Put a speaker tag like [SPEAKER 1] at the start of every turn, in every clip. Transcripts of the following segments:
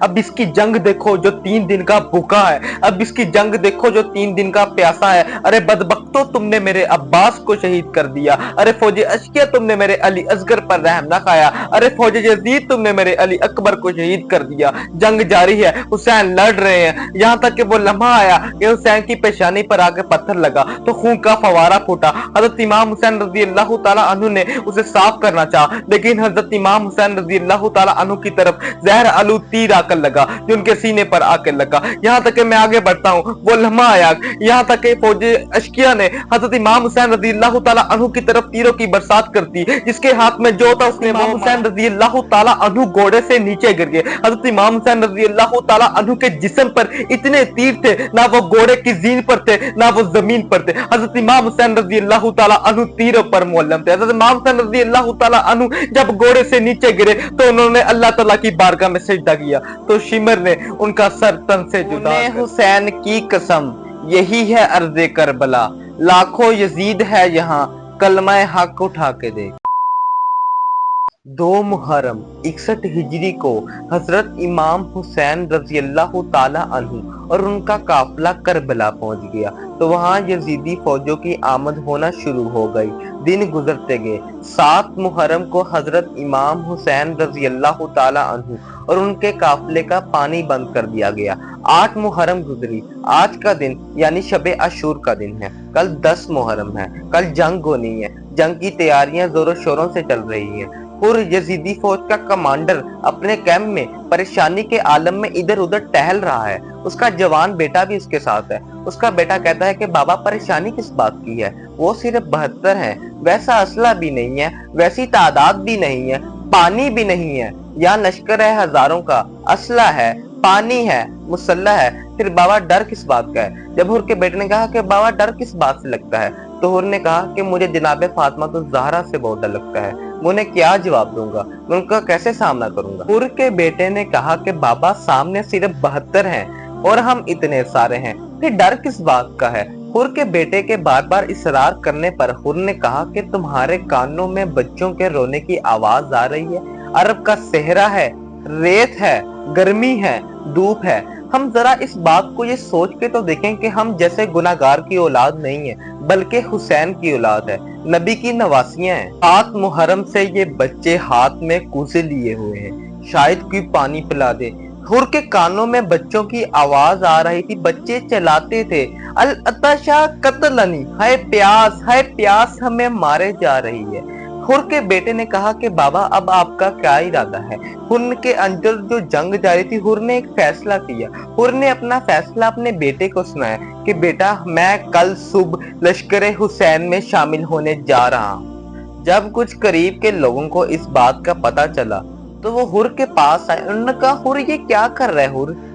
[SPEAKER 1] अब इसकी जंग देखो जो 3 दिन का भूखा है, अब इसकी जंग देखो जो 3 दिन का प्यासा है। अरे बदबख्तो, तुमने मेरे अब्बास को शहीद कर दिया। अरे फौजी अशकिया, तुमने मेरे अली असगर पर रहम ना खाया। अरे फौजी यजीद, तुमने मेरे अली अकबर को शहीद कर दिया। जंग जारी है, हुसैन लड़ रहे हैं। यहाँ तक कि वो लम्हा आया कि हुसैन की पेशानी पर आके पत्थर लगा तो खून का फवारा फूटा। हजरत इमाम हुसैन रजी अल्लाह ताला अन्हु ने उसे साफ करना चाहा, लेकिन हजरत इमाम हुसैन रजी अल्लाह ताला अन्हु की तरफ जहर आलू तीर आकर लगा जो उनके सीने पर आकर लगा। यहाँ तक कि मैं आगे बढ़ता हूँ, वो लम्हा आया यहाँ तक कि फौजी अशकिया ने हजरत इमाम हुसैन रजी अल्लाह ताला अन्हु की तरफ तीरों की बरसात कर दी। जिसके हाथ में जो था उसने इमाम हुसैन रजी अल्लाह ताला अन्हु घोड़े से नीचे गिर गए। हजरत इमाम हुसैन रजी अल्लाह ताला अन्हु के जिस्म पर इतने तीर थे, ना वो घोड़े की जीन पर थे ना वो जमीन पर थे। हजरत इमाम हुसैन रजी अल्लाह ताला अन्हु तीरों पर मुअल्लम थे। हजरत इमाम हुसैन रजी अल्लाह ताला अन्हु जब घोड़े से नीचे गिरे तो उन्होंने अल्लाह ताला की बारगाह में सजदा किया तो शिमर ने उनका सर तन से जुदा। हुसैन की कसम, यही है अर्ज़े करबला, लाखों यजीद है यहाँ, कलमा हक उठा के देख। 2 मुहर्रम 61 हिजरी को हजरत इमाम हुसैन रजी अल्लाह ताला अन्हु और उनका काफिला करबला पहुंच गया तो वहां यजीदी फौजों की आमद होना शुरू हो गई। दिन गुजरते गए। 7 मुहर्रम को हजरत इमाम हुसैन रजी अल्लाह ताला अन्हु और उनके काफिले का पानी बंद कर दिया गया। 8 मुहर्रम गुजरी। आज का दिन यानी शबे अशूर का दिन है। कल 10 मुहर्रम है। कल जंग होनी है। जंग की तैयारियां जोरों शोरों से चल रही है। और यजीदी फौज का कमांडर अपने कैंप में परेशानी के आलम में इधर उधर टहल रहा है। उसका जवान बेटा भी उसके साथ है। उसका बेटा कहता है कि बाबा परेशानी किस बात की है, वो सिर्फ 72 है, वैसा असला भी नहीं है, वैसी तादाद भी नहीं है, पानी भी नहीं है, यहाँ लश्कर है हजारों का, असला है, पानी है, मुसल्ला है, फिर बाबा डर किस बात का है। जब हुर के बेटे ने कहा कि बाबा डर किस बात से लगता है तो हुर ने कहा कि मुझे जनाबे फातिमा तो ज़हरा से बहुत डर लगता है। मैं उन्हें क्या जवाब दूंगा, मैं उनका कैसे सामना करूंगा। हुर के बेटे ने कहा कि बाबा सामने सिर्फ 72 हैं और हम इतने सारे हैं, फिर डर किस बात का है। हुर के बेटे के बार बार इसरार करने पर हुर ने कहा कि तुम्हारे कानों में बच्चों के रोने की आवाज आ रही है। अरब का सेहरा है, रेत है, गर्मी है, धूप है। हम जरा इस बात को ये सोच के तो देखें कि हम जैसे गुनाहगार की औलाद नहीं है बल्कि हुसैन की औलाद है, नबी की नवासियां हैं। 7 मुहर्रम से ये बच्चे हाथ में कूसे लिए हुए हैं, शायद कोई पानी पिला दे। हुर के कानों में बच्चों की आवाज आ रही थी, बच्चे चलाते थे, अल अताशा कतलनी, हाय प्यास हमें मारे जा रही है। हुर के बेटे ने कहा कि बाबा अब आपका क्या इरादा है। हुर के अंदर जो जंग जारी थी, हुर ने एक फैसला किया। हुर ने अपना फैसला अपने बेटे को सुनाया कि बेटा मैं कल सुबह लश्कर हुसैन में शामिल होने जा रहा हूँ। जब कुछ करीब के लोगों को इस बात का पता चला तो वो हुर के पास आए। उन्होंने कहा हुर ये क्या कर रहा है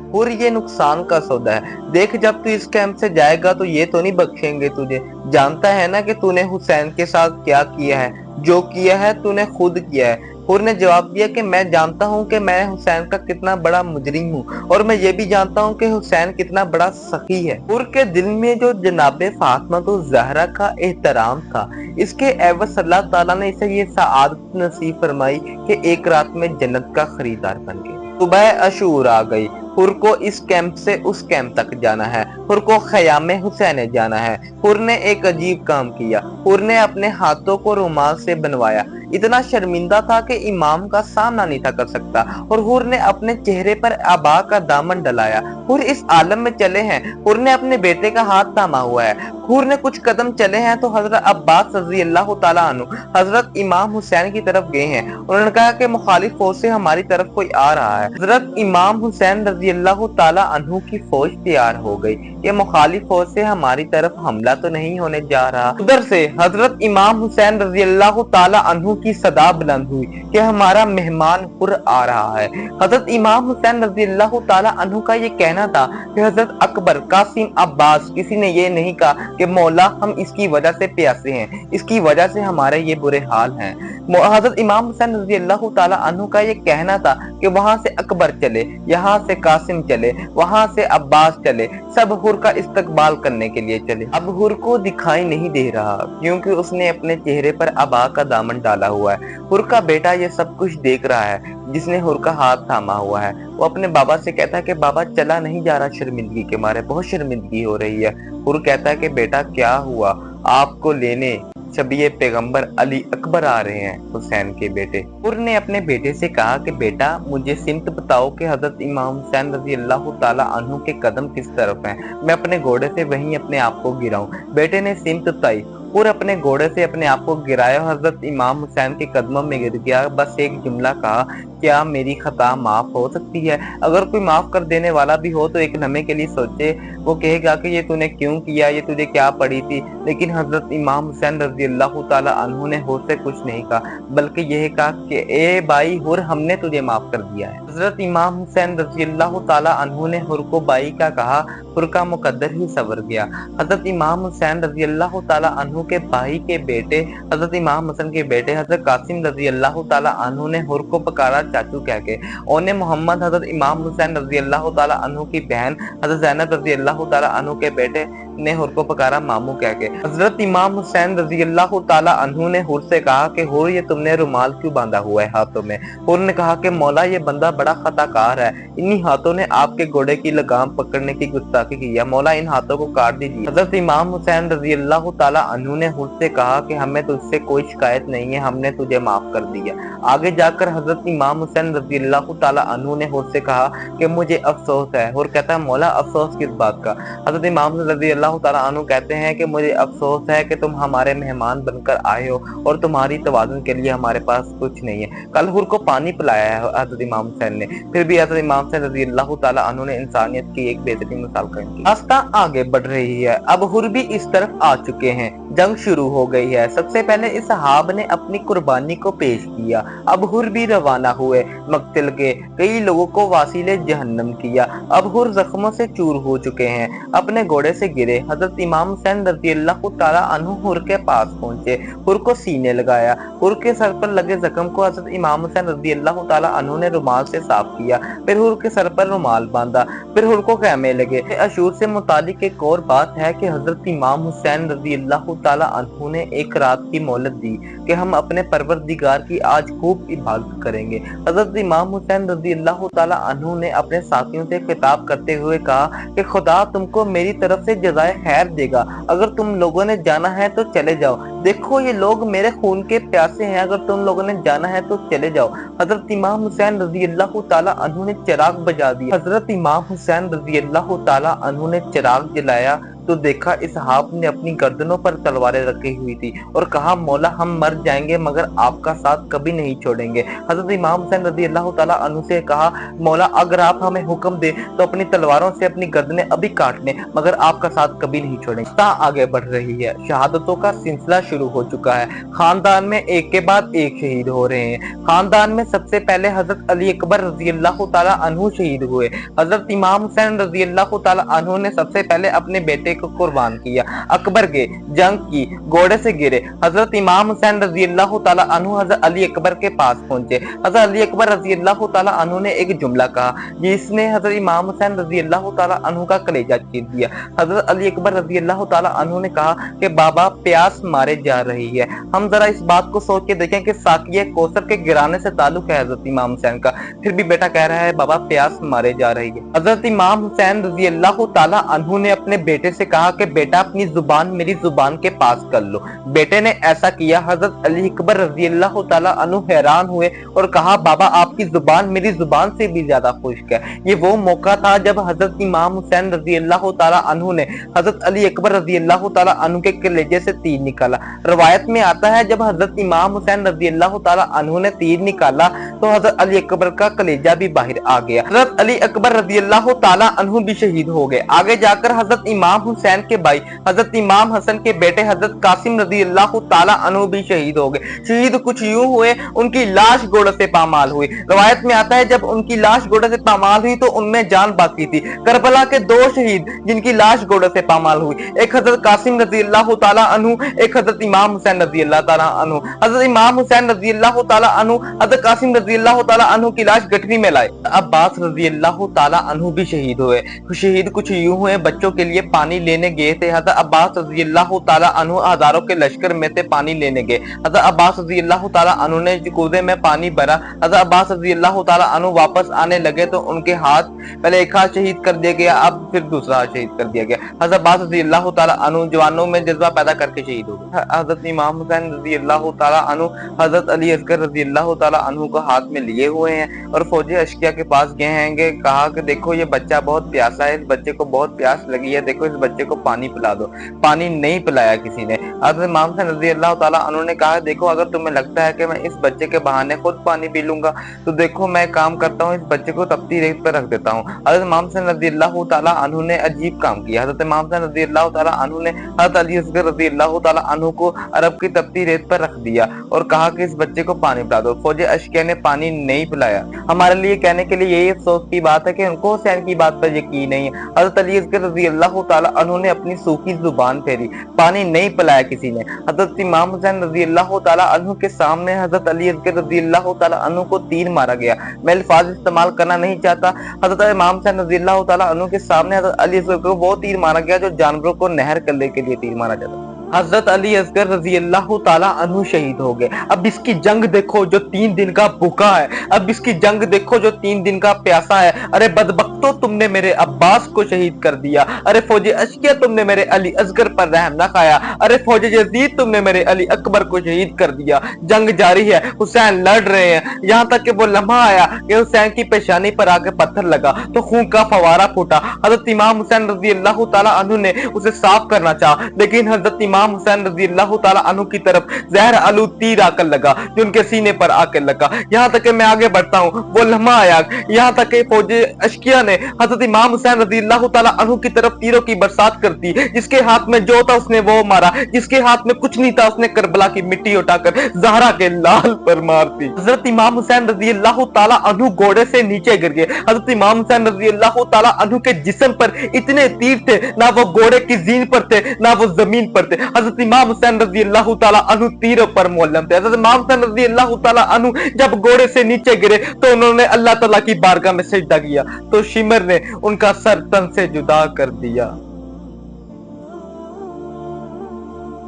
[SPEAKER 1] हुर ये नुकसान का सौदा है। देख जब तू इस कैंप से जाएगा तो ये तो नहीं बख्शेंगे तुझे, जानता है ना कि तूने हुसैन के साथ क्या किया है, जो किया है तूने खुद किया है। हुर ने जवाब दिया कि मैं जानता हूँ कि मैं हुसैन का कितना बड़ा मुजरिम हूँ और मैं ये भी जानता हूँ कि हुसैन कितना बड़ा सखी है। हुर के दिल में जो जनाबे फातिमा तो ज़हरा का एहतराम था, इसके एवज अल्लाह ताला ने इसे ये सआदत नसीब फरमाई कि एक रात में जन्नत का खरीदार बन गए। सुबह अशूर आ गई। हुर को इस कैंप से उस कैंप तक जाना है। हुर को ख़याम हुसैन जाना है। हुर ने एक अजीब काम किया। हुर ने अपने हाथों को रुमाल से बनवाया। इतना शर्मिंदा था कि इमाम का सामना नहीं था कर सकता और हुर ने अपने चेहरे पर आबा का दामन डलाया। हुर इस आलम में चले हैं। हुर ने अपने बेटे का हाथ थामा हुआ है। हुर ने कुछ कदम चले हैं तो हजरत अब्बास रजी अल्लाह ताला अन्हु हजरत इमाम हुसैन की तरफ गए हैं। उन्होंने कहा कि मुखालिफ फौज से हमारी तरफ कोई आ रहा है। हजरत इमाम हुसैन रजी अल्लाह ताला अन्हु की फौज तैयार हो गई। ये मुखालिफ फौज से हमारी तरफ हमला तो नहीं होने जा रहा। उधर से हजरत इमाम हुसैन रजी अल्लाह ताला अन्हु की सदा बुलंद हुई कि हमारा मेहमान हुर आ रहा है। हजरत इमाम हुसैन रजी अल्लाह ताला अन्हु का ये कहना था कि हजरत अकबर, कासिम, अब्बास किसी ने ये नहीं कहा कि मौला हम इसकी वजह से प्यासे हैं, इसकी वजह से हमारे ये बुरे हाल हैं। हजरत इमाम हुसैन रजी अल्लाह ताला अन्हु का ये कहना था कि वहां से अकबर चले, यहाँ से कासिम चले, वहां से अब्बास चले, सब हुर का इस्तकबाल करने के लिए चले। अब हुर को दिखाई नहीं दे रहा क्योंकि उसने अपने चेहरे पर अबा का दामन डाला डाला हुआ है। हुर का बेटा ये सब कुछ देख रहा है, जिसने हुर का हाथ थामा हुआ है। वो अपने बाबा से कहता है कि बाबा चला नहीं जा रहा, शर्मिंदगी के मारे बहुत शर्मिंदगी हो रही है। हुर कहता है कि बेटा क्या हुआ, आपको लेने शबीए पैगंबर अली अकबर आ रहे हैं, हुसैन के बेटे। हुर ने अपने बेटे से कहा कि बेटा मुझे सिमत बताओ कि हजरत इमाम हुसैन रजी अल्लाह ताला अन्हु के कदम किस तरफ हैं, मैं अपने घोड़े से वहीं अपने आप को गिराऊं। बेटे ने सिमत बताई। हुर अपने घोड़े से अपने आप को गिराया, हजरत इमाम हुसैन के कदमों में गिर गया। बस एक जुमला कहा, क्या मेरी खता माफ हो सकती है? अगर कोई माफ कर देने वाला भी हो तो एक लम्हे के लिए सोचे, वो कहेगा कि ये तूने क्यों किया, ये तुझे क्या पड़ी थी। लेकिन हजरत इमाम हुसैन रजी अल्लाह ताला अन्हु ने हुर से कुछ नहीं कहा, बल्कि यह कहा कि ए भाई हुर, हमने तुझे माफ कर दिया है। हजरत इमाम हुसैन रजी अल्लाह ताला अन्हु ने हुर को भाई का कहा, हुर का मुकद्दर ही सवर गया। हजरत इमाम हुसैन रजी अल्लाह ताला अन्हु के भाई के बेटे हजरत इमाम हसन के बेटे हजरत कासिम रजी अल्लाह ताला अन्हु ने हुर को पकारा चाचू कह के। ओने मोहम्मद हजरत इमाम हुसैन रजी अल्लाह ताला अन्हु की बहन हजरत ज़ैनब रजी अल्लाह ताला अन्हु के बेटे ने हुर को पकारा मामू कह के। हजरत इमाम हुसैन रजी अल्लाह ताला अन्हु ने हुर से कहा कि हुर, ये तुमने रुमाल क्यों बांधा हुआ है हाथों में? हुर ने कहा कि मौला, ये बंदा बड़ा खताकार है, इन्हीं हाथों ने आपके घोड़े की लगाम पकड़ने की गुस्ताखी की है, मौला इन हाथों को काट दीजिए। हजरत इमाम हुसैन रजी अल्लाह ताला अन्हु ने हुर से कहा कि हमें तुझसे कोई शिकायत नहीं है, हमने तुझे माफ कर दिया। आगे जाकर हजरत इमाम हुसैन रजी अल्लाह ताला अन्हु ने हुर से कहा कि मुझे अफसोस है। हुर कहता है, मौला अफसोस किस बात का? हजरत इमाम रजी अल्लाह ताला अन्हु कहते हैं कि मुझे अफसोस है कि तुम हमारे मेहमान बनकर आए हो और तुम्हारी तवाज़ुन के लिए हमारे पास कुछ नहीं है। कल हुर को पानी पिलाया है हजरत इमाम हुसैन ने, फिर भी हजरत इमाम हुसैन रजी अल्लाह ताला अन्हु ने इंसानियत की एक बेहतरीन मिसाल कायम की। रास्ता आगे बढ़ रही है, अब हुर भी इस तरफ आ चुके हैं, जंग शुरू हो गई है। सबसे पहले इस सहाब ने अपनी कुर्बानी को पेश किया, अब हुर भी रवाना हुए मक्तल के, कई लोगों को वासीले जहन्नम किया। अब हुर जख्मों से चूर हो चुके हैं, अपने घोड़े से गिरे। हजरत इमाम हुसैन रज़ी अल्लाह ताला अन्हु हुर के पास पहुंचे, हुर को सीने लगाया। हुर के सर पर लगे जख्म को हजरत इमाम हुसैन रज़ी अल्लाह ताला अन्हु ने रुमाल से साफ किया, फिर हुर के सर पर रुमाल बांधा, फिर हुर को कहने लगे। अशूर से मुतालिक एक और बात है कि हजरत इमाम हुसैन रज़ी अल्लाह ताला अन्हु ने एक रात की मोहलत दी कि हम अपने परवरदिगार की आज खूब इबादत करेंगे। हजरत इमाम हुसैन रज़ी अल्लाह ताला अन्हु ने अपने साथियों से खिताब करते हुए कहा कि खुदा तुमको मेरी तरफ से जज़ाए खैर देगा, अगर तुम लोगों ने जाना है तो चले जाओ। देखो ये लोग मेरे खून के प्यासे हैं, अगर तुम लोगों ने जाना है तो चले जाओ। हजरत इमाम हुसैन रज़ी अल्लाह ताला अन्हु ने चिराग बजा दिया। हजरत इमाम हुसैन रज़ी अल्लाह ताला अन्हु ने चिराग जलाया तो देखा इस हाफ ने अपनी गर्दनों पर तलवारें रखी हुई थी और कहा, मौला हम मर जाएंगे मगर आपका साथ कभी नहीं छोड़ेंगे। हजरत इमाम हुसैन रज़ी अल्लाह ताला अन्हु से कहा, मौला अगर आप हमें हुक्म दे तो अपनी तलवारों से अपनी गर्दनें अभी काट लें, मगर आपका साथ कभी नहीं छोड़ेंगे। आगे बढ़ रही है, शहादतों का सिलसिला शुरू हो चुका है। खानदान में एक के बाद एक शहीद हो रहे हैं। खानदान में सबसे पहले हजरत अली अकबर रज़ी अल्लाह ताला अन्हु शहीद हुए। हजरत इमाम हुसैन रज़ी अल्लाह ताला अन्हु ने सबसे पहले अपने बेटे को कुर्बान किया। अकबर के जंग की, घोड़े से गिरे। हजरत इमाम हुसैन रज़ी अल्लाह ताला अन्हु हजरत अली अकबर के पास पहुंचे। हजरत अली अकबर रज़ी अल्लाह ताला अन्हु ने एक जुमला कहा जिसने हजरत इमाम हुसैन रज़ी अल्लाह ताला अन्हु का कलेजा चीर दिया। हजरत अली अकबर रज़ी अल्लाह ताला अन्हु ने कहा कि बाबा प्यास मारे जा रही है। हम जरा इस बात को सोच के देखें कि साकिया कौसर के गिराने से ताल्लुक है हजरत इमाम हुसैन का, फिर भी बेटा कह रहा है बाबा प्यास मारे जा रही है। हजरत इमाम हुसैन रज़ी अल्लाह ताला अन्हु ने अपने बेटे से कहा कि बेटा अपनी जुबान मेरी जुबान के पास कर लो। बेटे ने ऐसा किया। हजरत अली अकबर रज़ी अल्लाह ताला अन्हु हैरान हुए और कहा, बाबा आपकी जुबान मेरी जुबान से भी ज्यादा खुश्क है। ये वो मौका था जब हजरत इमाम हुसैन रज़ी अल्लाह ताला अन्हु ने हजरत अली अकबर रज़ी अल्लाह ताला अन्हु के कलेजे से तीर निकाला। रवायत में आता है जब हजरत इमाम हुसैन रज़ी अल्लाह ताला अन्हु ने तीर निकाला तो हजरत अली अकबर का कलेजा भी बाहर आ गया। हजरत अली अकबर रज़ी अल्लाह ताला अन्हु भी शहीद हो गए। आगे जाकर हजरत इमाम हुसैन के भाई हजरत इमाम हसन के बेटे हजरत कासिम रज़ी अल्लाह ताला अन्हु भी शहीद हो गए। शहीद कुछ यूं हुए, उनकी लाश घोड़े से पामाल हुई। रवायत में आता है जब उनकी लाश घोड़े से पामाल हुई तो उनमें जान बाकी थी। करबला के दो शहीद जिनकी लाश घोड़े से पामाल हुई, एक हजरत कासिम रज़ी अल्लाह ताला अन्हु, एक हजरत इमाम हुसैन रज़ी अल्लाह ताला अन्हु। हजरत इमाम हुसैन रज़ी अल्लाह ताला अन्हु हजरत कासिम रज़ी अल्लाह ताला अन्हु की लाश गठरी में लाए। अब्बास रज़ी अल्लाह ताला अन्हु भी शहीद हुए। शहीद कुछ यूं हुए, बच्चों के लिए पानी लेने गए थे। हज़रत अब्बास रज़ी अल्लाह ताला अन्हु हज़ारों के लश्कर में से पानी लेने गए। हज़रत अब्बास रज़ी अल्लाह ताला अन्हु ने कूदे में पानी भरा। हज़रत अब्बास रज़ी अल्लाह ताला अन्हु वापस आने लगे तो उनके हाथ, पहले एक हाथ शहीद कर दिया गया, अब फिर दूसरा हाथ शहीद कर दिया गया। हज़रत अब्बास रज़ी अल्लाह ताला अन्हु जवानों में जज्बा पैदा करके शहीद हो गए। हज़रत इमाम हुसैन रज़ी अल्लाह ताला अन्हु हज़रत अली असगर रज़ी अल्लाह ताला अन्हु को हाथ में लिए हुए हैं और फौजी अशकिया के पास गए हैं। कहा कि देखो ये बच्चा बहुत प्यासा है, इस बच्चे को बहुत प्यास लगी है, देखो इस बच्चे को पानी पिला दो। पानी नहीं पिलाया किसी ने। हज़रत इमाम हुसैन रज़ी अल्लाह ताला अन्हु ने कहा देखो अगर तुम्हें लगता है कि मैं इस बच्चे के बहाने खुद पानी पी लूंगा तो देखो मैं काम करता हूँ, इस बच्चे को तपती रेत पर रख देता हूँ। हज़रत इमाम हुसैन रज़ी अल्लाह ताला अन्हु ने अजीब काम किया। हज़रत इमाम हुसैन रज़ी अल्लाह ताला अन्हु ने हज़रत अली असगर रज़ी अल्लाह ताला अन्हु को अरब की तपती रेत पर रख दिया और कहा कि इस बच्चे को पानी पिला दो। फौजी अशकिया ने पानी नहीं पिलाया। हमारे लिए कहने के लिए यही अफसोस की बात है कि उनको हुसैन की बात पर यकीन नहीं है। हज़रत अली असगर रज़ी अल्लाह ताला अन्हु ने अपनी सूखी जुबान फेरी, पानी नहीं पिलाया किसी ने। हज़रत इमाम हुसैन रज़ी अल्लाह ताला अन्हु के सामने हज़रत अली असगर रज़ी अल्लाह ताला अन्हु को तीर मारा गया। मैं अल्फाज इस्तेमाल करना नहीं चाहता। हज़रत इमाम हुसैन रज़ी अल्लाह ताला अन्हु के सामने हज़रत अली असगर को वो तीर मारा गया जो जानवरों को नहर करने के लिए तीर मारा जाता। हज़रत अली असगर रज़ी अल्लाह ताला अन्हु शहीद हो गए। अब इसकी जंग देखो जो 3 दिन का भूखा है, अब इसकी जंग देखो जो 3 दिन का प्यासा है। अरे बदबख्तो तुमने मेरे अब्बास को शहीद कर दिया। अरे फौजी अशकिया तुमने मेरे अली असगर पर रहम न खाया। अरे फौजी यजीद तुमने मेरे अली अकबर को शहीद कर दिया। जंग जारी है, हुसैन लड़ रहे हैं, यहाँ तक कि वो लम्हा आया कि हुसैन की पेशानी पर आके पत्थर लगा तो खून का फवारा फूटा। हज़रत इमाम हुसैन रज़ी अल्लाह ताला अन्हु ने उसे साफ करना चाहा, लेकिन हज़रत इमाम हुसैन रज़ी अल्लाह ताला अन्हु की तरफ जहर आलूद तीर आकर लगा जो उनके सीने पर आकर लगा। यहाँ तक कि मैं आगे बढ़ता हूँ, वो लम्हा आया यहाँ तक कि फौजी अशकिया ने हज़रत इमाम हुसैन रज़ी अल्लाह ताला अन्हु की तरफ तीरों की बरसात कर दी। जिसके हाथ में जो था उसने वो मारा, जिसके हाथ में कुछ नहीं था उसने करबला की मिट्टी उठाकर ज़हरा के लाल पर मार दी। हज़रत इमाम हुसैन रज़ी अल्लाह ताला अन्हु घोड़े से नीचे गिर गए। हज़रत इमाम हुसैन रज़ी अल्लाह ताला अन्हु के जिस्म पर इतने तीर थे, ना वो घोड़े की जीन पर थे ना वो जमीन पर थे। हज़रत इमाम हुसैन रज़ी अल्लाह ताला अन्हु तीरों पर मुअल्लम थे। हज़रत इमाम हुसैन रज़ी अल्लाह ताला अन्हु जब घोड़े से नीचे गिरे तो उन्होंने अल्लाह ताला की बारगाह में सजदा किया तो शिमर ने उनका सर तन से जुदा कर दिया।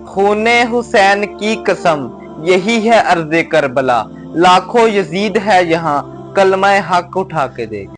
[SPEAKER 1] खूने हुसैन की कसम यही है अर्ज़े करबला, लाखों यजीद है यहाँ कलमा हक उठा के देख।